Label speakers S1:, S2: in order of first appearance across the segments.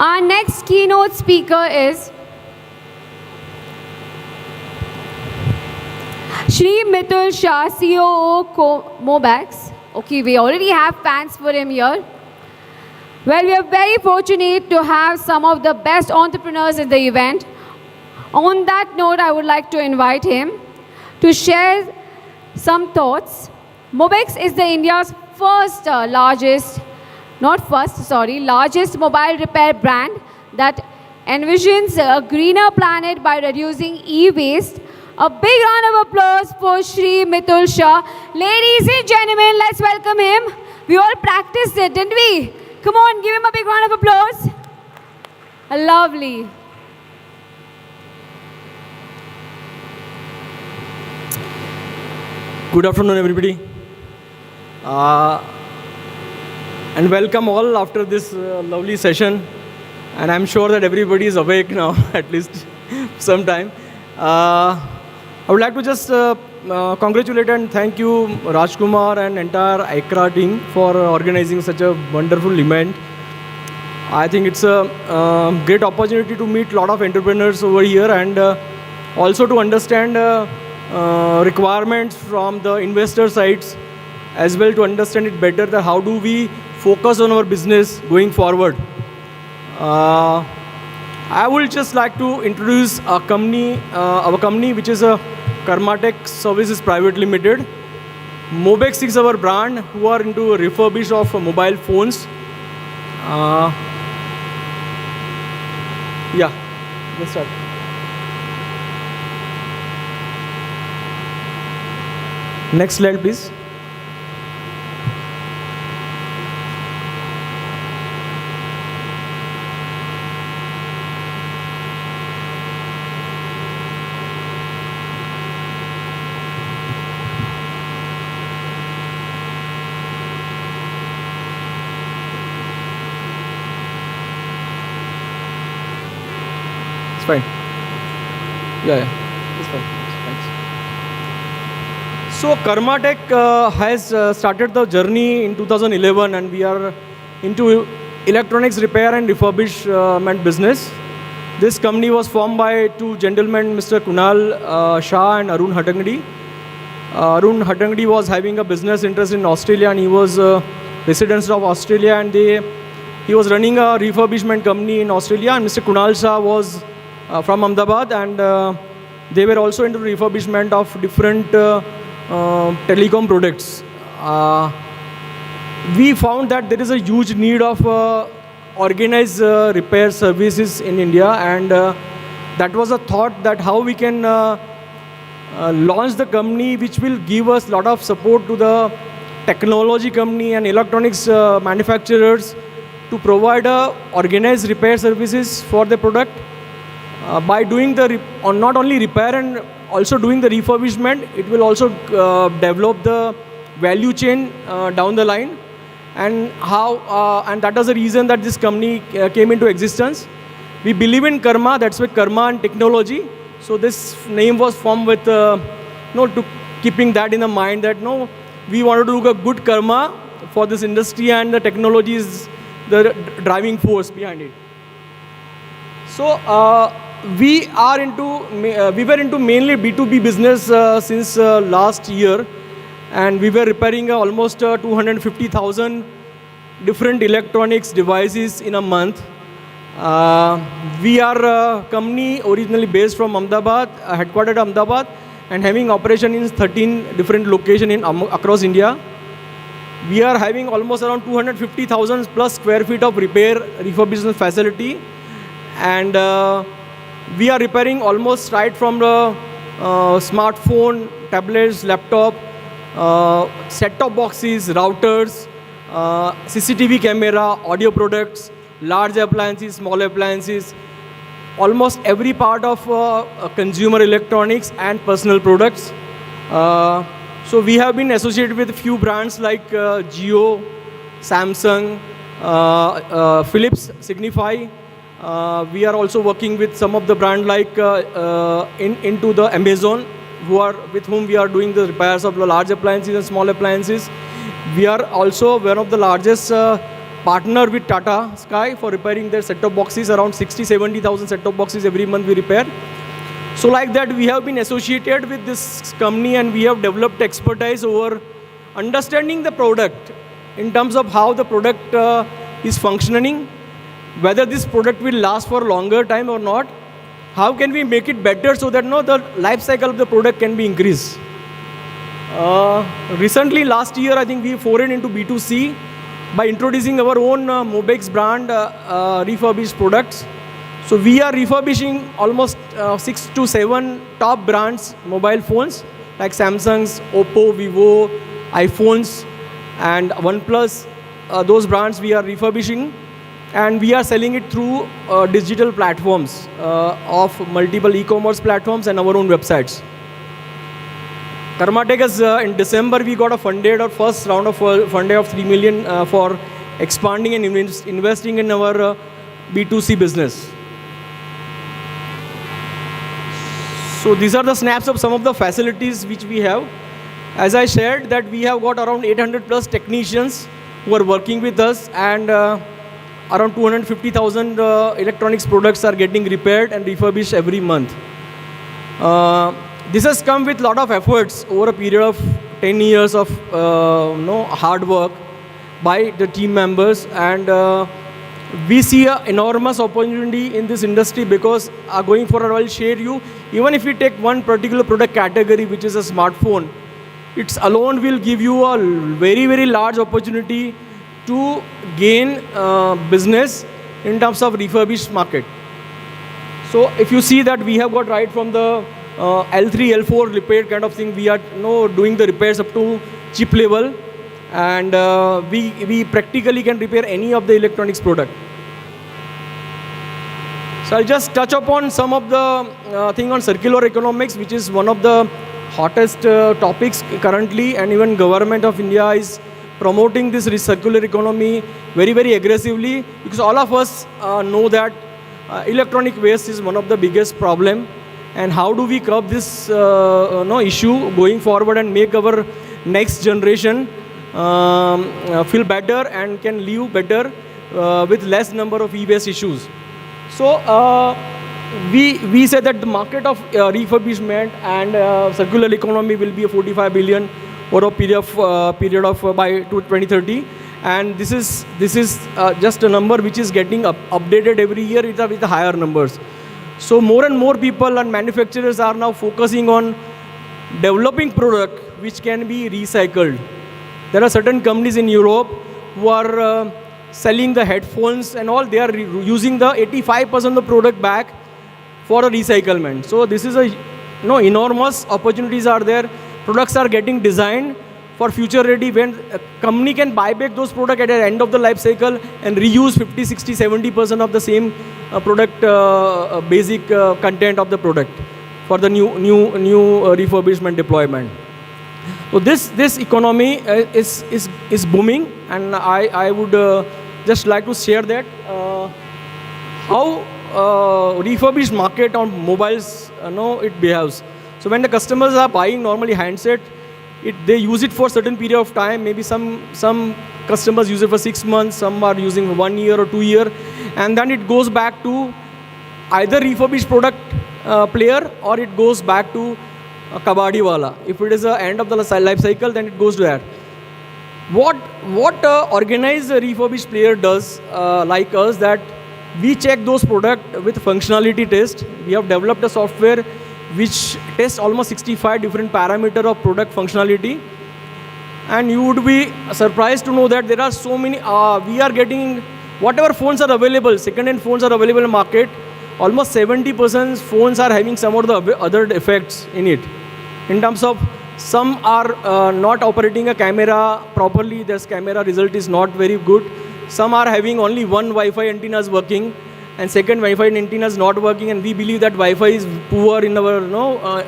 S1: Our next keynote speaker is Shri Mitul Shah, COO Mobex. Okay, we already have fans for him here. Well, we are very fortunate to have some of the best entrepreneurs in the event. On that note, I would like to invite him to share some thoughts. Mobex is the India's largest mobile repair brand that envisions a greener planet by reducing e-waste. A big round of applause for Shri Mitul Shah. Ladies and gentlemen, let's welcome him. We all practiced it, didn't we? Come on, give him a big round of applause. Lovely.
S2: Good afternoon, everybody. And welcome all after this lovely session. And I'm sure that everybody is awake now, at least sometime. I would like to just congratulate and thank you, Rajkumar and entire aicra team for organizing such a wonderful event. I think it's a great opportunity to meet a lot of entrepreneurs over here and also to understand requirements from the investor sides, as well to understand it better that how do we focus on our business going forward. I would just like to introduce our company which is a Karmatech Services Private Limited. Mobex is our brand who are into refurbish of mobile phones. Let's start. Next slide, please. It's fine. It's fine. Thanks. So Karmatech has started the journey in 2011 and we are into electronics repair and refurbishment business. This company was formed by two gentlemen, Mr. Kunal Shah and Arun Hattangdi. Arun Hattangdi was having a business interest in Australia and he was a resident of Australia and he was running a refurbishment company in Australia, and Mr. Kunal Shah was from Ahmedabad and they were also into refurbishment of different telecom products. We found that there is a huge need of organized repair services in India, and that was a thought that how we can launch the company which will give us a lot of support to the technology company and electronics manufacturers to provide organized repair services for the product. By doing not only repair and also doing the refurbishment, it will also develop the value chain down the line, and and that is the reason that this company came into existence. We believe in karma, that's why karma and technology. So this name was formed with to keeping that in the mind that we want to do a good karma for this industry, and the technology is the driving force behind it. So we were into mainly B2B business since last year, and we were repairing almost 250,000 different electronics devices in a month. We are a company originally based from Ahmedabad, headquartered Ahmedabad, and having operation in 13 different locations across India. We are having almost around 250,000 plus square feet of refurbishment facility, and we are repairing almost right from the smartphone, tablets, laptop, set-top boxes, routers, CCTV camera, audio products, large appliances, small appliances, almost every part of consumer electronics and personal products. So we have been associated with a few brands like Jio, Samsung, Philips, Signify. We are also working with some of the brand like into the Amazon, with whom we are doing the repairs of the large appliances and small appliances. We are also one of the largest partner with Tata Sky for repairing their set-top boxes. Around 60-70,000 set-top boxes every month we repair. So like that, we have been associated with this company and we have developed expertise over understanding the product in terms of how the product is functioning, whether this product will last for a longer time or not, how can we make it better so that the life cycle of the product can be increased. Recently, last year, I think we forayed into B2C by introducing our own Mobex brand refurbished products. So we are refurbishing almost 6 to 7 top brands mobile phones like Samsung's, Oppo, Vivo, iPhones and OnePlus. Those brands we are refurbishing and we are selling it through digital platforms of multiple e-commerce platforms and our own websites. Karma Tech is in December we got our first round of funding of 3 million for expanding and investing in our B2C business. So these are the snaps of some of the facilities which we have. As I shared that we have got around 800 plus technicians who are working with us and around 250,000 electronics products are getting repaired and refurbished every month. This has come with a lot of efforts over a period of 10 years of hard work by the team members and we see an enormous opportunity in this industry because going forward I will share you, even if we take one particular product category which is a smartphone, it alone will give you a very, very large opportunity to gain business in terms of refurbished market. So if you see that we have got right from the L3, L4 repair kind of thing, we are doing the repairs up to chip level and we practically can repair any of the electronics product. So I'll just touch upon some of the thing on circular economics, which is one of the hottest topics currently, and even government of India is promoting this circular economy very, very aggressively because all of us know that electronic waste is one of the biggest problem and how do we curb this issue going forward and make our next generation feel better and can live better with less number of e-waste issues. So we say that the market of refurbishment and circular economy will be a 45 billion over a period of by 2030, and this is just a number which is getting updated every year with the higher numbers. So more and more people and manufacturers are now focusing on developing product which can be recycled. There are certain companies in Europe who are selling the headphones and all, they are using the 85% of the product back for a recyclement. So this is enormous opportunities are there. Products are getting designed for future ready when a company can buy back those products at the end of the life cycle and reuse 50, 60, 70% of the same product basic content of the product for the new refurbishment deployment. So this economy is booming, and I would just like to share that how refurbished market on mobiles it behaves. So when the customers are buying normally handset, they use it for certain period of time. Maybe some customers use it for 6 months, some are using for 1 year or 2 years, and then it goes back to either refurbished product player or it goes back to kabadi wala. If it is the end of the life cycle, then it goes to that. What organized refurbished player does like us, that we check those products with functionality test. We have developed a software which tests almost 65 different parameters of product functionality, and you would be surprised to know that there are so many. We are getting whatever phones are available, second-hand phones are available in the market. Almost 70% phones are having some of the other defects in it. In terms of some are not operating a camera properly, this camera result is not very good. Some are having only one Wi-Fi antenna is working and second Wi-Fi antenna is not working, and we believe that Wi-Fi is poor in our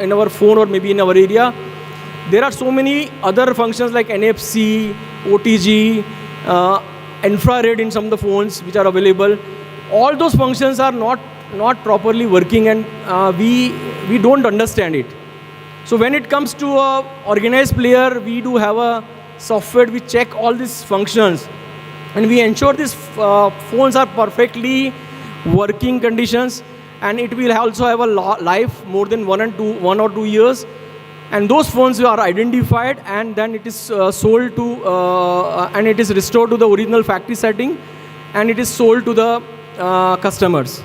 S2: in our phone or maybe in our area. There are so many other functions like NFC, OTG, infrared in some of the phones which are available. All those functions are not properly working, and we don't understand it. So when it comes to a organized player, we do have a software which check all these functions, and we ensure these phones are perfectly working conditions, and it will also have a life more than 1 or 2 years. And those phones are identified, and then it is sold to and it is restored to the original factory setting, and it is sold to the customers.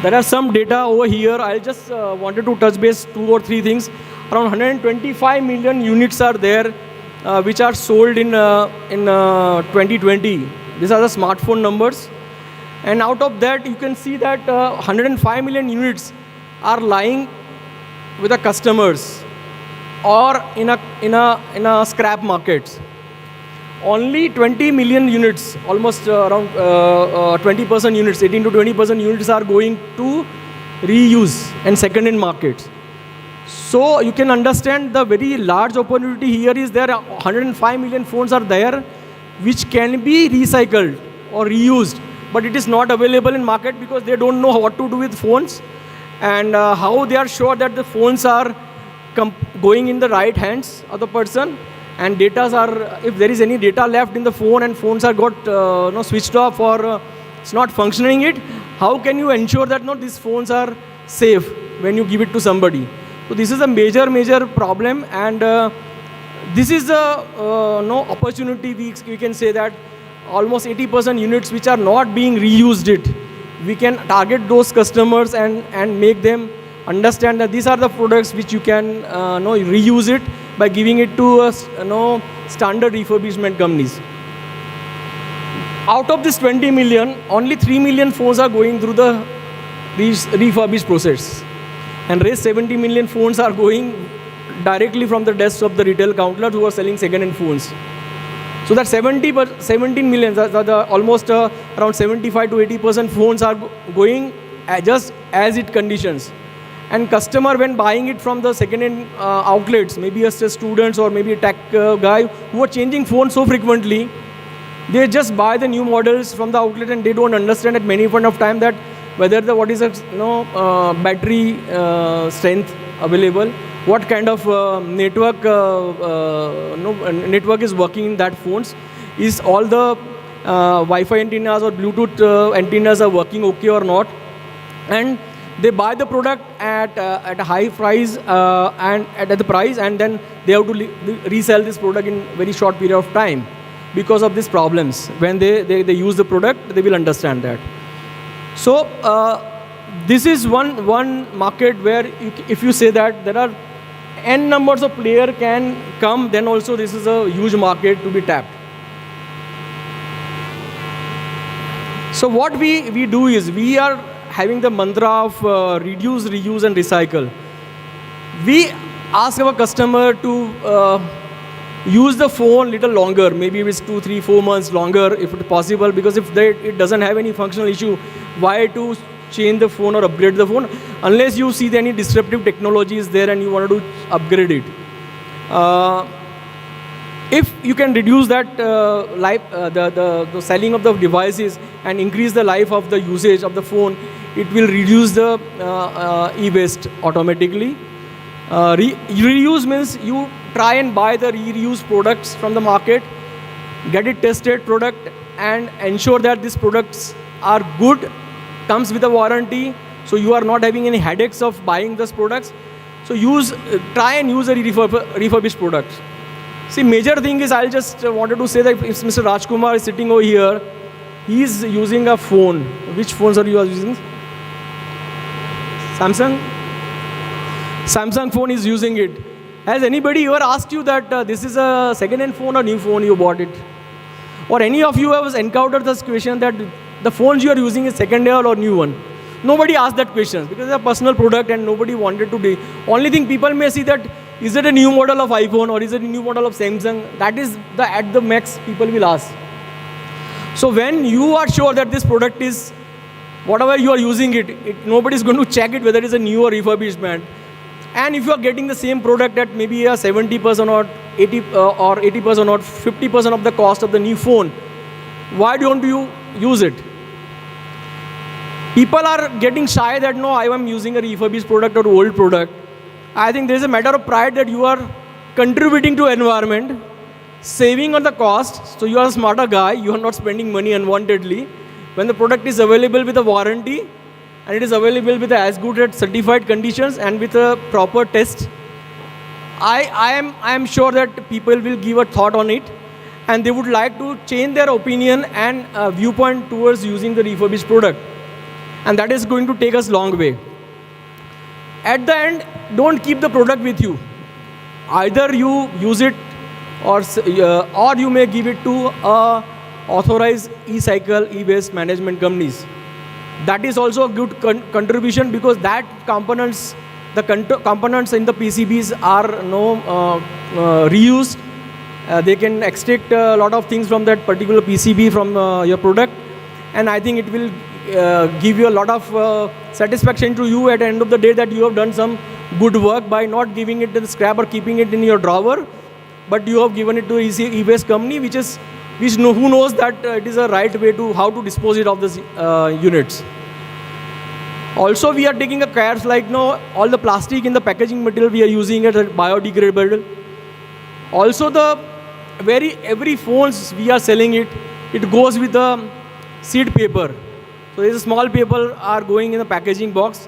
S2: There are some data over here. I just wanted to touch base 2 or 3 things. Around 125 million units are there, which are sold in 2020. These are the smartphone numbers. And out of that, you can see that 105 million units are lying with the customers or in a scrap markets. Only 20 million units, almost around 20% units, 18 to 20% units are going to reuse and second-hand markets. So you can understand the very large opportunity here is there. 105 million phones are there, which can be recycled or reused, but it is not available in market because they don't know what to do with phones, and how they are sure that the phones are going in the right hands of the person, and datas are, if there is any data left in the phone and phones are got switched off or it's not functioning it, how can you ensure that these phones are safe when you give it to somebody? So this is a major problem, and this is a opportunity. We can say that almost 80% units which are not being reused we can target those customers and make them understand that these are the products which you can reuse it by giving it to standard refurbishment companies. Out of this 20 million, only 3 million phones are going through the refurbished process, and rest 70 million phones are going directly from the desks of the retail outlets who are selling second-hand phones. So that 17 million, almost around 75 to 80% phones are going just as it conditions. And customer, when buying it from the second-hand outlets, maybe as students or maybe a tech guy who are changing phones so frequently, they just buy the new models from the outlet, and they don't understand at many point of time that whether what is a battery strength available, what kind of network is working in that phones, is all the Wi-Fi antennas or Bluetooth antennas are working okay or not, and they buy the product at a high price and at the price, and then they have to resell this product in very short period of time because of these problems. When they use the product, they will understand that. So this is one market where if you say that there are n numbers of players can come, then also this is a huge market to be tapped. So what we do is, we are having the mantra of reduce, reuse and recycle. We ask our customer to use the phone little longer, maybe it's 2, 3, 4 months longer if it's possible, because if it doesn't have any functional issue, why to change the phone or upgrade the phone, unless you see any disruptive technology is there and you want to upgrade it. If you can reduce that the selling of the devices and increase the life of the usage of the phone, it will reduce the e-waste automatically. Reuse means you try and buy the reused products from the market, get it tested product, and ensure that these products are good, comes with a warranty, so you are not having any headaches of buying those products. So try and use a refurbished product. See, major thing is, I just wanted to say that if Mr. Rajkumar is sitting over here, he is using a phone. Which phones are you using? Samsung phone is using it. Has anybody ever asked you that this is a second-hand phone or new phone you bought it? Or any of you have encountered this question that the phones you are using is second-hand or new one? Nobody asked that question because it's a personal product and nobody wanted to do. Only thing people may see that, is it a new model of iPhone or is it a new model of Samsung? That is at the max people will ask. So when you are sure that this product is, whatever you are using it nobody is going to check it whether it is a new or refurbishment. And if you are getting the same product at maybe a 70% or 80% or 50% of the cost of the new phone, why don't you use it? People are getting shy that no, I am using a refurbished product or old product. I think there is a matter of pride that you are contributing to environment saving on the cost. So you are a smarter guy. You are not spending money unwantedly. When the product is available with a warranty, and it is available with as good at certified conditions and with a proper test, I am sure that people will give a thought on it, and they would like to change their opinion and viewpoint towards using the refurbished product. And that is going to take us long way. At the end, don't keep the product with you. Either you use it, or you may give it to authorized e-cycle, e-waste management companies. That is also a good contribution, because that components, the components in the PCBs are reused. They can extract a lot of things from that particular PCB from your product, and I think it will give you a lot of satisfaction to you at the end of the day, that you have done some good work by not giving it to the scrap or keeping it in your drawer, but you have given it to e-waste company, who knows that it is a right way to how to dispose it of these units. Also, we are taking a care, like all the plastic in the packaging material we are using it biodegradable. Also, every phones we are selling it goes with the seed paper. So there is a small paper are going in the packaging box,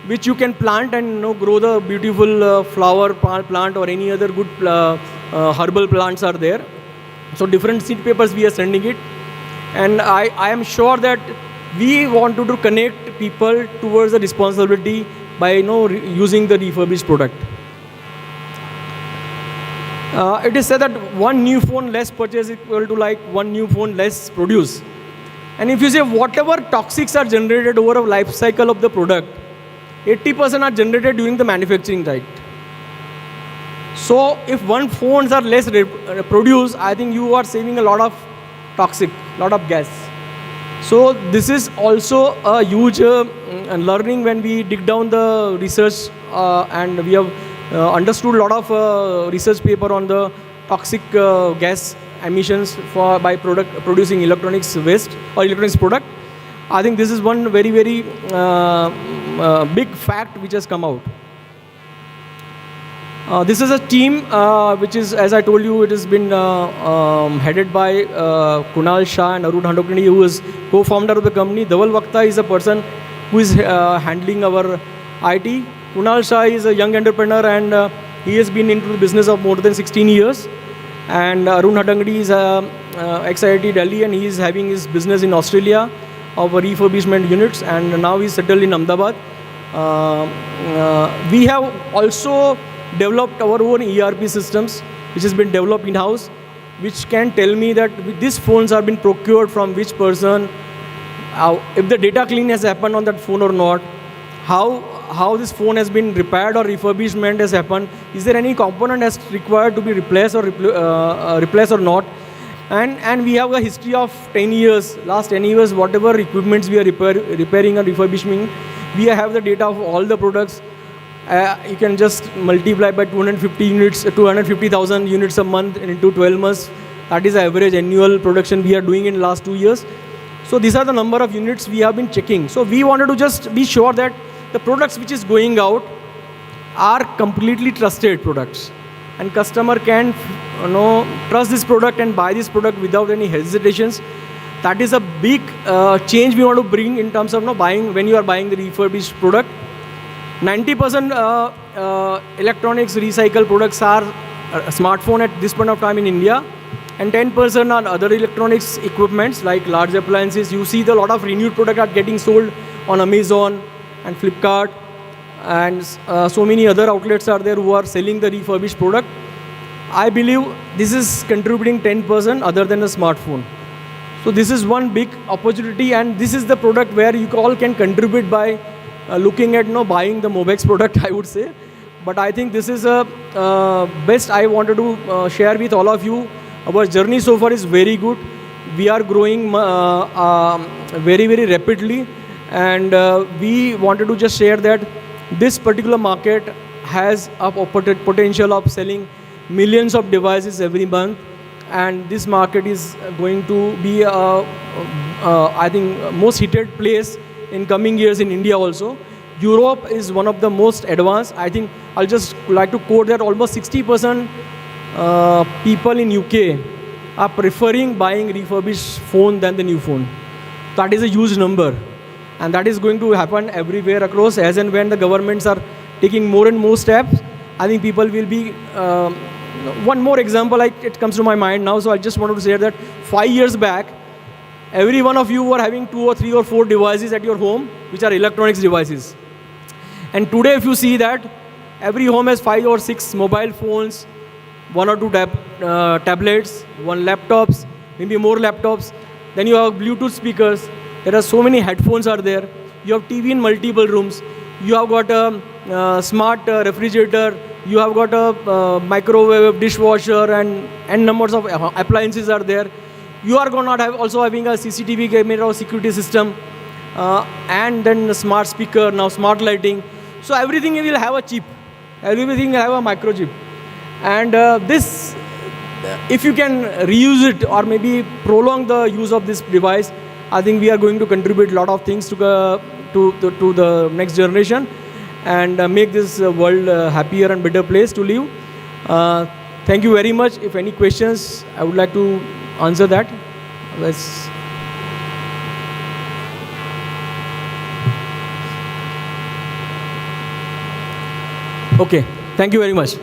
S2: which you can plant and grow the beautiful flower plant or any other good herbal plants are there. So different seed papers we are sending it, and I am sure that we want to connect people towards the responsibility by using the refurbished product. It is said that one new phone less purchase equal to like one new phone less produce. And if you say whatever toxics are generated over a life cycle of the product, 80% are generated during the manufacturing site. So if one phones are less produced, I think you are saving a lot of toxic, lot of gas. So this is also a huge learning when we dig down the research, and we have understood a lot of research paper on the toxic gas emissions by producing electronics waste or electronics product. I think this is one very, very big fact which has come out. This is a team which is, as I told you, it has been headed by Kunal Shah and Arun Handokani, who is co-founder of the company. Dhaval Vakta is a person who is handling our IT. Kunal Shah is a young entrepreneur, and he has been into the business of more than 16 years. And Arun Handokani is ex-IIT Delhi, and he is having his business in Australia of refurbishment units, and now he is settled in Ahmedabad. We have also developed our own ERP systems, which has been developed in-house, which can tell me that these phones have been procured from which person, if the data clean has happened on that phone or not, how this phone has been repaired or refurbishment has happened, is there any component that's required to be replaced or not. And we have a history of 10 years, last 10 years, whatever equipments we are repairing or refurbishing, we have the data of all the products. You can just multiply by 250,000 units a month into 12 months. That is the average annual production we are doing in last 2 years. So these are the number of units we have been checking. So we wanted to just be sure that the products which is going out are completely trusted products, and customer can trust this product and buy this product without any hesitations. That is a big change we want to bring in terms of buying. When you are buying the refurbished product, 90% electronics recycled products are a smartphone at this point of time in India, and 10% are other electronics equipments like large appliances. You see the lot of renewed products are getting sold on Amazon and Flipkart, and so many other outlets are there who are selling the refurbished product. I believe this is contributing 10% other than the smartphone. So this is one big opportunity, and this is the product where you all can contribute by looking at buying the Mobex product, I would say. But I think this is a best I wanted to share with all of you. Our journey so far is very good. We are growing very, very rapidly, and we wanted to just share that this particular market has a potential of selling millions of devices every month, and this market is going to be I think most heated place in coming years in India also. Europe is one of the most advanced. I think I'll just like to quote that almost 60% people in UK are preferring buying refurbished phone than the new phone. That is a huge number. And that is going to happen everywhere across as and when the governments are taking more and more steps. I think people will be, one more example, it comes to my mind now, so I just wanted to say that 5 years back, every one of you were having 2 or 3 or 4 devices at your home, which are electronics devices. And today if you see that, every home has 5 or 6 mobile phones, 1 or 2 tablets, 1 laptops, maybe more laptops. Then you have Bluetooth speakers. There are so many headphones are there. You have TV in multiple rooms. You have got a smart refrigerator. You have got a microwave, dishwasher, and numbers of appliances are there. You are going to have also having a CCTV camera or security system, and then a smart speaker, now smart lighting. So everything will have a chip. Everything will have a microchip. And this, if you can reuse it or maybe prolong the use of this device, I think we are going to contribute a lot of things to the next generation and make this world a happier and better place to live. Thank you very much. If any questions, I would like to answer that. Okay, thank you very much.